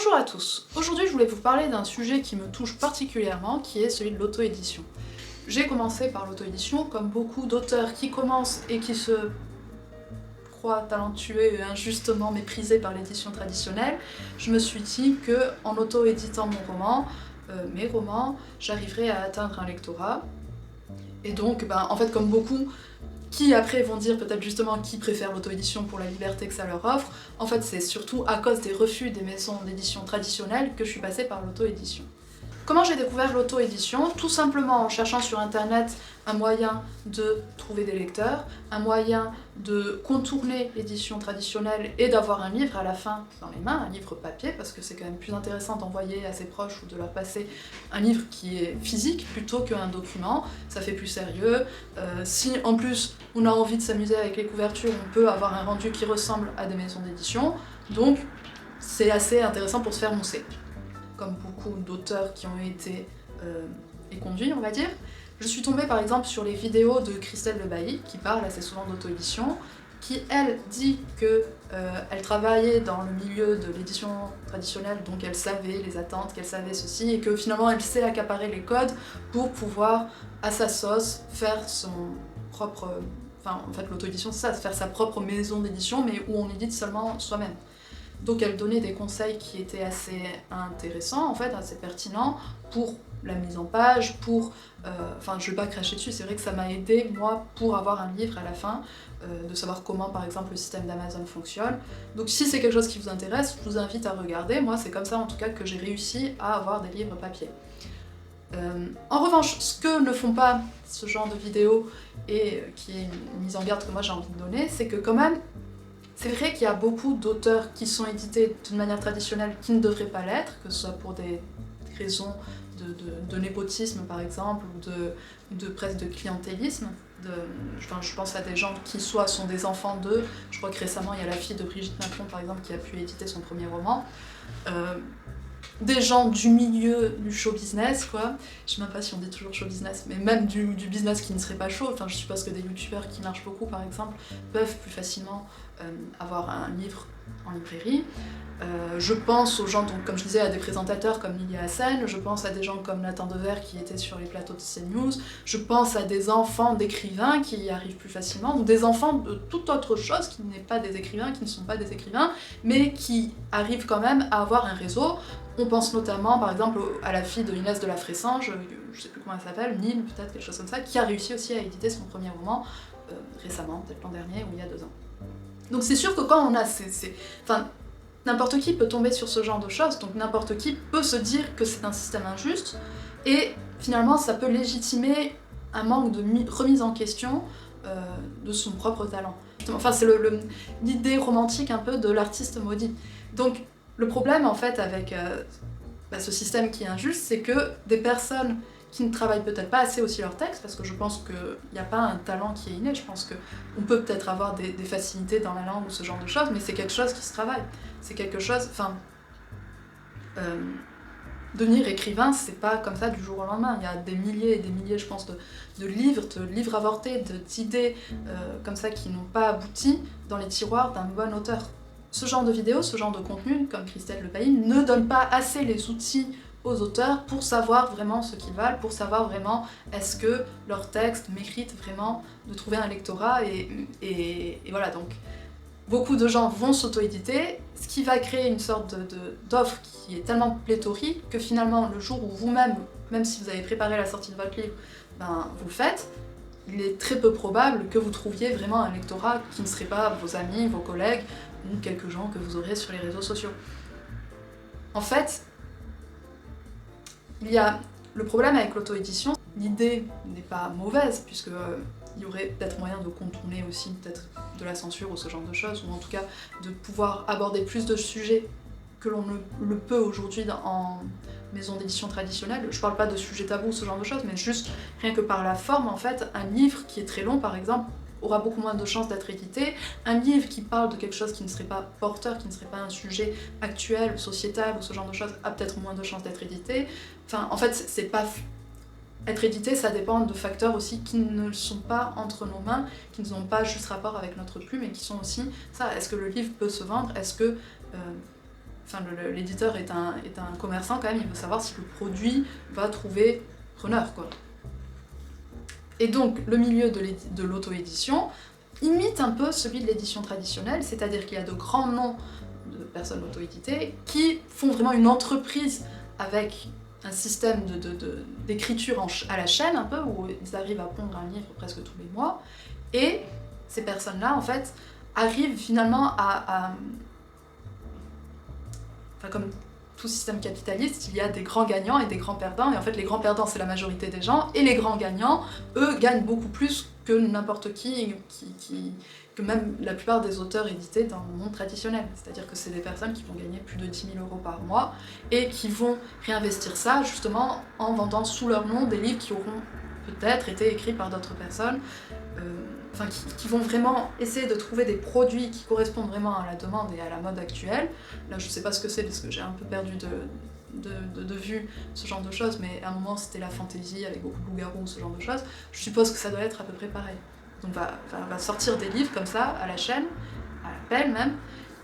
Bonjour à tous, aujourd'hui je voulais vous parler d'un sujet qui me touche particulièrement, qui est celui de l'auto-édition. J'ai commencé par l'auto-édition, comme beaucoup d'auteurs qui commencent et qui se croient talentueux et injustement méprisés par l'édition traditionnelle. Je me suis dit que en auto-éditant mes romans, j'arriverais à atteindre un lectorat. Et donc, en fait, comme beaucoup, qui après vont dire peut-être justement qu'ils préfèrent l'auto-édition pour la liberté que ça leur offre, en fait c'est surtout à cause des refus des maisons d'édition traditionnelles que je suis passée par l'auto-édition. Comment j'ai découvert l'auto-édition? Tout simplement en cherchant sur internet un moyen de trouver des lecteurs, un moyen de contourner l'édition traditionnelle et d'avoir un livre à la fin dans les mains, un livre papier, parce que c'est quand même plus intéressant d'envoyer à ses proches ou de leur passer un livre qui est physique plutôt qu'un document, ça fait plus sérieux. Si en plus on a envie de s'amuser avec les couvertures, on peut avoir un rendu qui ressemble à des maisons d'édition, donc c'est assez intéressant pour se faire mousser. Comme beaucoup d'auteurs qui ont été éconduits, on va dire. Je suis tombée par exemple sur les vidéos de Christelle Le Bailly, qui parle assez souvent d'auto-édition, qui elle dit qu'elle travaillait dans le milieu de l'édition traditionnelle, donc elle savait les attentes, qu'elle savait ceci, et que finalement elle sait accaparer les codes pour pouvoir, à sa sauce, faire son propre... Enfin, en fait, l'auto-édition, c'est ça, faire sa propre maison d'édition, mais où on édite seulement soi-même. Donc elle donnait des conseils qui étaient assez intéressants, en fait, assez pertinents, pour la mise en page, pour... Enfin, je vais pas cracher dessus, c'est vrai que ça m'a aidé, moi, pour avoir un livre à la fin, de savoir comment, par exemple, le système d'Amazon fonctionne. Donc si c'est quelque chose qui vous intéresse, je vous invite à regarder. Moi, c'est comme ça, en tout cas, que j'ai réussi à avoir des livres papier. En revanche, ce que ne font pas ce genre de vidéos, et qui est une mise en garde que moi j'ai envie de donner, c'est que quand même, c'est vrai qu'il y a beaucoup d'auteurs qui sont édités d'une manière traditionnelle qui ne devraient pas l'être, que ce soit pour des raisons de népotisme par exemple, ou de presque de clientélisme. Je pense à des gens qui soit sont des enfants d'eux, je crois que récemment il y a la fille de Brigitte Macron par exemple qui a pu éditer son premier roman. Des gens du milieu du show business, quoi. Je sais même pas si on dit toujours show business, mais même du business qui ne serait pas show. Enfin, je suppose que des youtubeurs qui marchent beaucoup, par exemple, peuvent plus facilement avoir un livre en librairie. Je pense aux gens, donc, comme je disais, à des présentateurs comme Lilia Hassen, je pense à des gens comme Nathan Dever qui étaient sur les plateaux de CNews, je pense à des enfants d'écrivains qui y arrivent plus facilement, ou des enfants de toute autre chose qui n'est pas des écrivains, qui ne sont pas des écrivains, mais qui arrivent quand même à avoir un réseau. On pense notamment, par exemple, à la fille de Inès de la Fressange, je sais plus comment elle s'appelle, Nîmes, peut-être, quelque chose comme ça, qui a réussi aussi à éditer son premier roman récemment, peut-être l'an dernier ou il y a 2 ans. Donc c'est sûr que quand on a Enfin, n'importe qui peut tomber sur ce genre de choses, donc n'importe qui peut se dire que c'est un système injuste, et finalement ça peut légitimer un manque de remise en question de son propre talent. Enfin, c'est l'idée romantique un peu de l'artiste maudit. Donc le problème en fait avec ce système qui est injuste, c'est que des personnes qui ne travaillent peut-être pas assez aussi leur texte, parce que je pense qu'il n'y a pas un talent qui est inné, je pense qu'on peut peut-être avoir des facilités dans la langue ou ce genre de choses, mais c'est quelque chose qui se travaille. C'est quelque chose... Enfin... devenir écrivain, c'est pas comme ça du jour au lendemain. Il y a des milliers et des milliers, je pense, de livres avortés, d'idées comme ça qui n'ont pas abouti dans les tiroirs d'un bon auteur. Ce genre de vidéos, ce genre de contenu, comme Christelle Le Bailly, ne donne pas assez les outils aux auteurs pour savoir vraiment ce qu'ils valent, pour savoir vraiment est-ce que leur texte mérite vraiment de trouver un lectorat, et voilà, donc beaucoup de gens vont s'auto-éditer, ce qui va créer une sorte d'offre qui est tellement pléthorique que finalement le jour où vous-même, même si vous avez préparé la sortie de votre livre, vous le faites, il est très peu probable que vous trouviez vraiment un lectorat qui ne serait pas vos amis, vos collègues, ou quelques gens que vous aurez sur les réseaux sociaux. En fait, il y a le problème avec l'auto-édition, l'idée n'est pas mauvaise, puisque il y aurait peut-être moyen de contourner aussi peut-être de la censure ou ce genre de choses, ou en tout cas de pouvoir aborder plus de sujets que l'on ne le peut aujourd'hui en maison d'édition traditionnelle. Je parle pas de sujets tabous, ce genre de choses, mais juste rien que par la forme, en fait, un livre qui est très long, par exemple, aura beaucoup moins de chances d'être édité. Un livre qui parle de quelque chose qui ne serait pas porteur, qui ne serait pas un sujet actuel, sociétal, ou ce genre de choses, a peut-être moins de chances d'être édité. Enfin, en fait, c'est pas... Être édité, ça dépend de facteurs aussi qui ne sont pas entre nos mains, qui n'ont pas juste rapport avec notre plume, et qui sont aussi ça. Est-ce que le livre peut se vendre? Est-ce que l'éditeur est un commerçant quand même, il veut savoir si le produit va trouver preneur, quoi. Et donc le milieu de l'auto-édition imite un peu celui de l'édition traditionnelle, c'est-à-dire qu'il y a de grands noms de personnes auto-éditées qui font vraiment une entreprise avec un système d'écriture à la chaîne un peu, où ils arrivent à pondre un livre presque tous les mois, et ces personnes-là en fait arrivent finalement enfin, comme tout système capitaliste, il y a des grands gagnants et des grands perdants, et en fait les grands perdants c'est la majorité des gens, et les grands gagnants, eux, gagnent beaucoup plus que n'importe qui, que même la plupart des auteurs édités dans le monde traditionnel. C'est-à-dire que c'est des personnes qui vont gagner plus de 10 000 € par mois, et qui vont réinvestir ça justement en vendant sous leur nom des livres qui auront peut-être été écrits par d'autres personnes, enfin qui vont vraiment essayer de trouver des produits qui correspondent vraiment à la demande et à la mode actuelle. Là je sais pas ce que c'est parce que j'ai un peu perdu de vue ce genre de choses, mais à un moment c'était la fantasy avec beaucoup de loups-garous, ce genre de choses. Je suppose que ça doit être à peu près pareil. Donc va sortir des livres comme ça, à la chaîne, à l'appel même,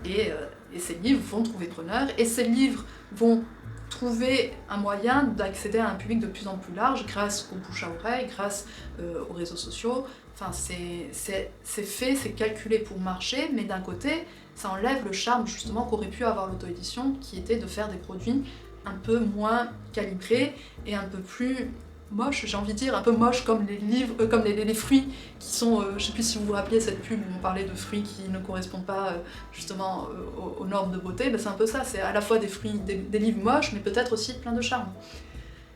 et ces livres vont trouver preneur, et ces livres vont trouver un moyen d'accéder à un public de plus en plus large grâce au bouche à oreille, grâce aux réseaux sociaux. Enfin, c'est fait, c'est calculé pour marcher, mais d'un côté, ça enlève le charme justement qu'aurait pu avoir l'auto-édition, qui était de faire des produits un peu moins calibrés et un peu plus moches, j'ai envie de dire, un peu moches comme les livres, comme les fruits qui sont, je sais plus si vous vous rappelez cette pub où on parlait de fruits qui ne correspondent pas justement aux normes de beauté, ben c'est un peu ça, c'est à la fois des fruits, des livres moches, mais peut-être aussi plein de charme.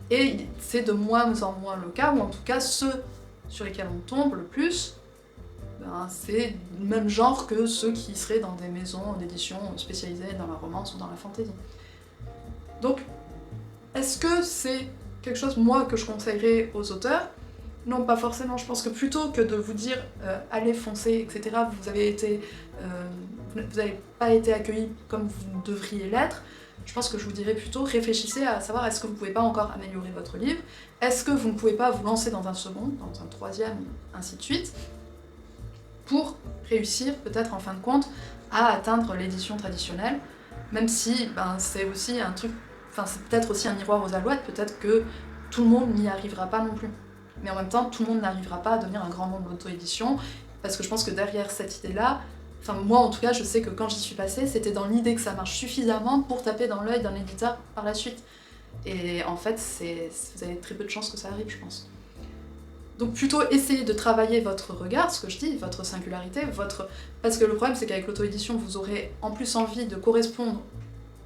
Et c'est de moins en moins le cas, ou en tout cas ceux sur lesquels on tombe le plus, ben, c'est le même genre que ceux qui seraient dans des maisons d'édition spécialisées dans la romance ou dans la fantasy. Donc, est-ce que c'est quelque chose, moi, que je conseillerais aux auteurs? Non, pas forcément. Je pense que plutôt que de vous dire allez, foncez, etc., vous n'avez pas été accueillis comme vous devriez l'être, je pense que je vous dirais plutôt réfléchissez à savoir est-ce que vous ne pouvez pas encore améliorer votre livre, est-ce que vous ne pouvez pas vous lancer dans un second, dans un troisième, ainsi de suite, pour réussir peut-être en fin de compte à atteindre l'édition traditionnelle, même si ben, c'est aussi un truc, enfin c'est peut-être aussi un miroir aux alouettes, peut-être que tout le monde n'y arrivera pas non plus. Mais en même temps, tout le monde n'arrivera pas à devenir un grand nom de l'auto-édition, parce que je pense que derrière cette idée-là, enfin moi en tout cas, je sais que quand j'y suis passée, c'était dans l'idée que ça marche suffisamment pour taper dans l'œil d'un éditeur par la suite. Et en fait, vous avez très peu de chances que ça arrive, je pense. Donc plutôt essayer de travailler votre regard, ce que je dis, votre singularité, parce que le problème c'est qu'avec l'auto-édition, vous aurez en plus envie de correspondre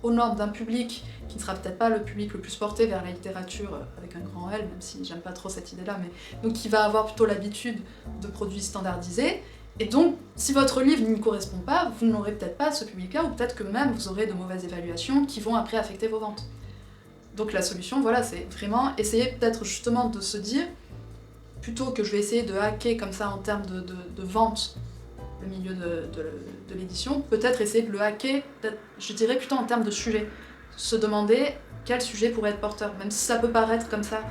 aux normes d'un public qui ne sera peut-être pas le public le plus porté vers la littérature avec un grand L, même si j'aime pas trop cette idée-là, mais donc qui va avoir plutôt l'habitude de produits standardisés. Et donc, si votre livre n'y correspond pas, vous n'aurez peut-être pas ce public-là, ou peut-être que même vous aurez de mauvaises évaluations qui vont après affecter vos ventes. Donc la solution, voilà, c'est vraiment essayer peut-être justement de se dire, plutôt que je vais essayer de hacker comme ça en termes de vente le milieu de l'édition, peut-être essayer de le hacker, je dirais plutôt en termes de sujet. Se demander quel sujet pourrait être porteur, même si ça peut paraître comme ça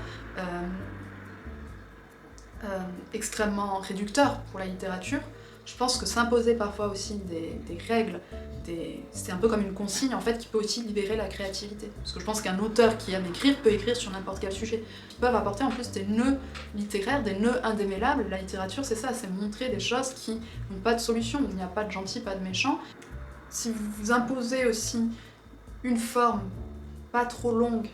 extrêmement réducteur pour la littérature, je pense que s'imposer parfois aussi des règles, c'est un peu comme une consigne en fait qui peut aussi libérer la créativité. Parce que je pense qu'un auteur qui aime écrire peut écrire sur n'importe quel sujet. Ils peuvent apporter en plus des nœuds littéraires, des nœuds indémêlables. La littérature c'est ça, c'est montrer des choses qui n'ont pas de solution, il n'y a pas de gentil, pas de méchant. Si vous vous imposez aussi une forme pas trop longue,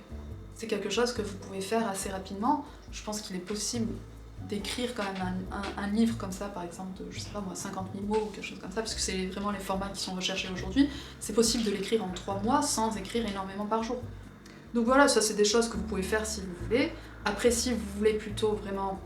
c'est quelque chose que vous pouvez faire assez rapidement. Je pense qu'il est possible d'écrire quand même un livre comme ça, par exemple, de, je sais pas moi, 50 000 mots ou quelque chose comme ça, parce que c'est vraiment les formats qui sont recherchés aujourd'hui, c'est possible de l'écrire en 3 mois sans écrire énormément par jour. Donc voilà, ça c'est des choses que vous pouvez faire si vous voulez. Après, si vous voulez plutôt vraiment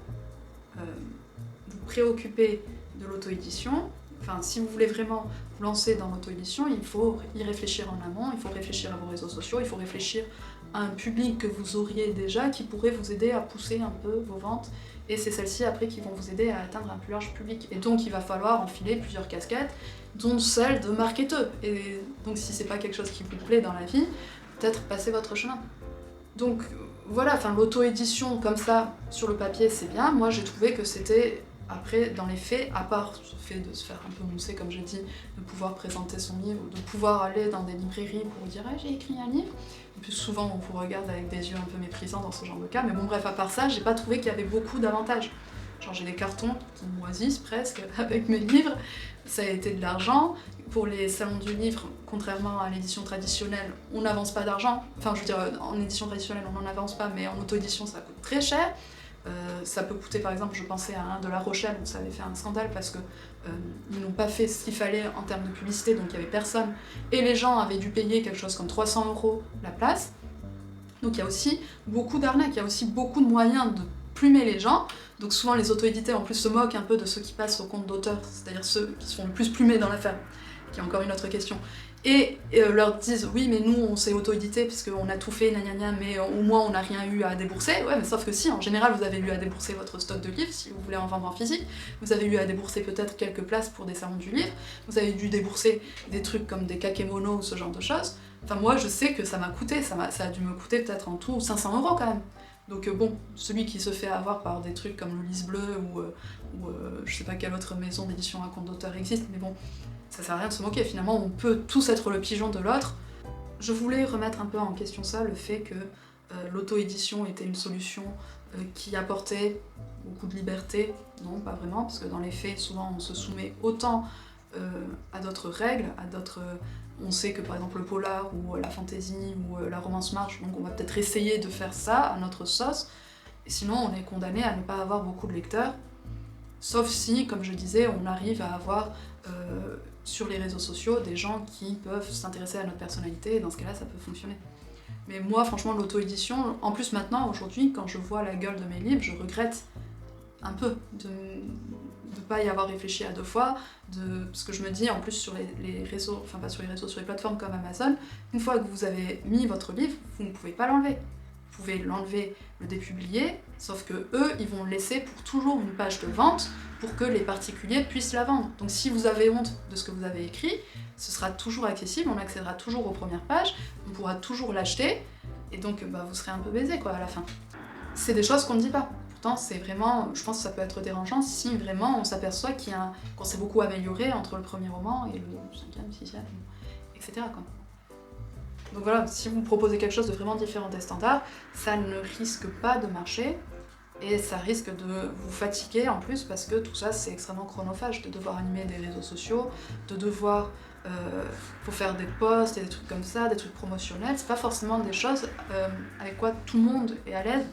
vous préoccuper de l'auto-édition, enfin, si vous voulez vraiment vous lancer dans l'auto-édition, il faut y réfléchir en amont, il faut réfléchir à vos réseaux sociaux, il faut réfléchir à un public que vous auriez déjà qui pourrait vous aider à pousser un peu vos ventes, et c'est celles-ci après qui vont vous aider à atteindre un plus large public. Et donc il va falloir enfiler plusieurs casquettes, dont celle de marketeur. Et donc si c'est pas quelque chose qui vous plaît dans la vie, peut-être passez votre chemin. Donc voilà, enfin l'auto-édition comme ça, sur le papier, c'est bien. Moi j'ai trouvé que c'était Après, dans les faits, à part le fait de se faire un peu mousser, comme je dis, de pouvoir présenter son livre, de pouvoir aller dans des librairies pour dire ah, j'ai écrit un livre, et puis souvent on vous regarde avec des yeux un peu méprisants dans ce genre de cas, mais bon bref, à part ça, j'ai pas trouvé qu'il y avait beaucoup d'avantages. Genre j'ai des cartons qui moisissent presque avec mes livres, ça a été de l'argent. Pour les salons du livre, contrairement à l'édition traditionnelle, on n'avance pas d'argent. Enfin, je veux dire, en édition traditionnelle, on n'en avance pas, mais en auto-édition, ça coûte très cher. Ça peut coûter, par exemple, je pensais à un de La Rochelle, où ça avait fait un scandale parce que ils n'ont pas fait ce qu'il fallait en termes de publicité, donc il n'y avait personne. Et les gens avaient dû payer quelque chose comme 300 € la place. Donc il y a aussi beaucoup d'arnaques, il y a aussi beaucoup de moyens de plumer les gens. Donc souvent les auto-éditeurs en plus se moquent un peu de ceux qui passent au compte d'auteur, c'est-à-dire ceux qui se font le plus plumer dans l'affaire, qui est encore une autre question. Et leur disent oui mais nous on s'est auto-édité parce qu'on a tout fait, gna, mais au moins on n'a rien eu à débourser. Ouais mais sauf que si, en général vous avez eu à débourser votre stock de livres si vous voulez en vendre en physique, vous avez eu à débourser peut-être quelques places pour des salons du livre, vous avez dû débourser des trucs comme des kakémonos ou ce genre de choses. Enfin moi je sais que ça m'a coûté, ça a dû me coûter peut-être en tout 500 € quand même. Donc bon, celui qui se fait avoir par des trucs comme le Lys Bleu ou je sais pas quelle autre maison d'édition à compte d'auteur existe, mais bon, ça sert à rien de se moquer, finalement on peut tous être le pigeon de l'autre. Je voulais remettre un peu en question ça, le fait que l'auto-édition était une solution qui apportait beaucoup de liberté. Non, pas vraiment, parce que dans les faits, souvent on se soumet autant à d'autres règles, à d'autres... On sait que par exemple le polar ou la fantasy ou la romance marche, donc on va peut-être essayer de faire ça à notre sauce, et sinon on est condamné à ne pas avoir beaucoup de lecteurs, sauf si, comme je disais, on arrive à avoir sur les réseaux sociaux des gens qui peuvent s'intéresser à notre personnalité, et dans ce cas-là ça peut fonctionner. Mais moi franchement l'auto-édition, en plus maintenant, aujourd'hui, quand je vois la gueule de mes livres, je regrette un peu de pas y avoir réfléchi à 2 fois, parce que je me dis en plus sur les réseaux, enfin pas sur les réseaux, sur les plateformes comme Amazon, une fois que vous avez mis votre livre, vous ne pouvez pas l'enlever. Vous pouvez l'enlever, le dépublier, sauf que eux, ils vont laisser pour toujours une page de vente pour que les particuliers puissent la vendre. Donc si vous avez honte de ce que vous avez écrit, ce sera toujours accessible, on accédera toujours aux premières pages, on pourra toujours l'acheter, et donc vous serez un peu baisé quoi à la fin. C'est des choses qu'on ne dit pas. Pourtant, c'est vraiment, je pense que ça peut être dérangeant si vraiment on s'aperçoit qu'on s'est beaucoup amélioré entre le premier roman et le 5e, 6e, etc. quoi. Donc voilà, si vous proposez quelque chose de vraiment différent des standards, ça ne risque pas de marcher, et ça risque de vous fatiguer en plus, parce que tout ça c'est extrêmement chronophage, de devoir animer des réseaux sociaux, de devoir faut faire des posts et des trucs comme ça, des trucs promotionnels, c'est pas forcément des choses avec quoi tout le monde est à l'aise.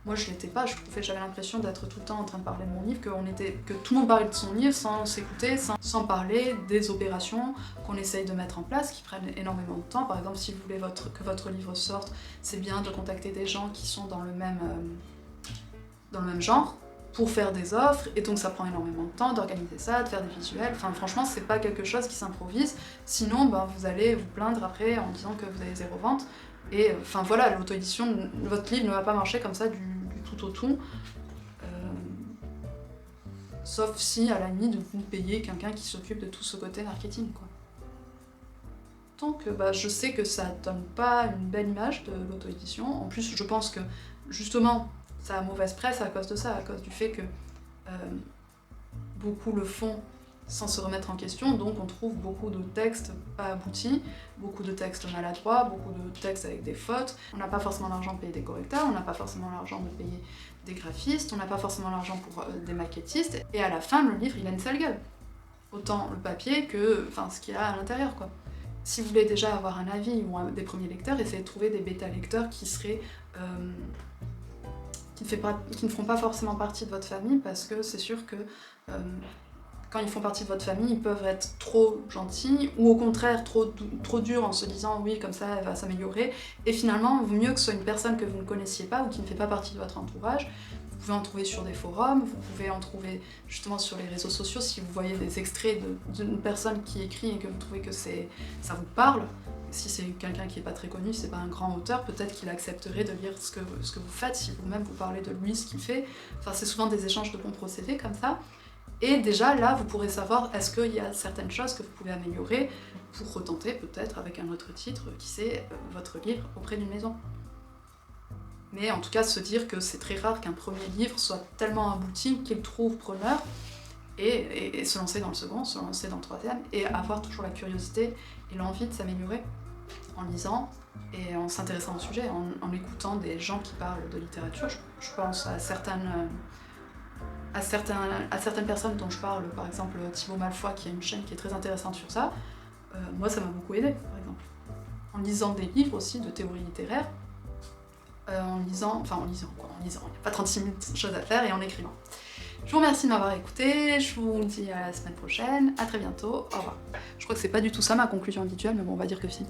Moi je l'étais pas, j'avais l'impression d'être tout le temps en train de parler de mon livre, que tout le monde parlait de son livre sans s'écouter, sans parler des opérations qu'on essaye de mettre en place, qui prennent énormément de temps. Par exemple, si vous voulez que votre livre sorte, c'est bien de contacter des gens qui sont dans le même genre, pour faire des offres, et donc ça prend énormément de temps d'organiser ça, de faire des visuels, enfin franchement c'est pas quelque chose qui s'improvise, sinon vous allez vous plaindre après en disant que vous avez 0 vente, et enfin voilà, l'auto-édition, votre livre ne va pas marcher comme ça du tout au tout, sauf si à la limite vous payez quelqu'un qui s'occupe de tout ce côté marketing quoi. Donc je sais que ça donne pas une belle image de l'auto-édition, en plus je pense que justement ça a mauvaise presse à cause de ça, à cause du fait que beaucoup le font sans se remettre en question, donc on trouve beaucoup de textes pas aboutis, beaucoup de textes maladroits, beaucoup de textes avec des fautes. On n'a pas forcément l'argent de payer des correcteurs, on n'a pas forcément l'argent de payer des graphistes, on n'a pas forcément l'argent pour des maquettistes, et à la fin le livre il a une sale gueule. Autant le papier que ce qu'il y a à l'intérieur quoi. Si vous voulez déjà avoir un avis ou des premiers lecteurs, essayez de trouver des bêta-lecteurs qui seraient qui ne feront pas forcément partie de votre famille, parce que c'est sûr que quand ils font partie de votre famille, ils peuvent être trop gentils, ou au contraire trop durs en se disant oui comme ça elle va s'améliorer, et finalement il vaut mieux que ce soit une personne que vous ne connaissiez pas ou qui ne fait pas partie de votre entourage. Vous pouvez en trouver sur des forums, vous pouvez en trouver justement sur les réseaux sociaux si vous voyez des extraits d'une personne qui écrit et que vous trouvez que ça vous parle. Si c'est quelqu'un qui n'est pas très connu, c'est pas un grand auteur, peut-être qu'il accepterait de lire ce que vous faites, si vous-même vous parlez de lui, ce qu'il fait. Enfin, c'est souvent des échanges de bons procédés comme ça. Et déjà là, vous pourrez savoir est-ce qu'il y a certaines choses que vous pouvez améliorer pour retenter peut-être avec un autre titre, qui c'est votre livre auprès d'une maison. Mais en tout cas, se dire que c'est très rare qu'un premier livre soit tellement abouti qu'il trouve preneur, et se lancer dans le second, se lancer dans le troisième, et avoir toujours la curiosité et l'envie de s'améliorer en lisant et en s'intéressant au sujet, en écoutant des gens qui parlent de littérature. Je pense à certaines personnes dont je parle, par exemple Thibaut Malfoy, qui a une chaîne qui est très intéressante sur ça. Moi, ça m'a beaucoup aidé, par exemple. En lisant des livres aussi de théorie littéraire, en lisant, il n'y a pas 36 000 choses à faire, et en écrivant. Je vous remercie de m'avoir écouté, je vous dis à la semaine prochaine, à très bientôt, au revoir. Je crois que c'est pas du tout ça ma conclusion habituelle, mais bon, on va dire que si.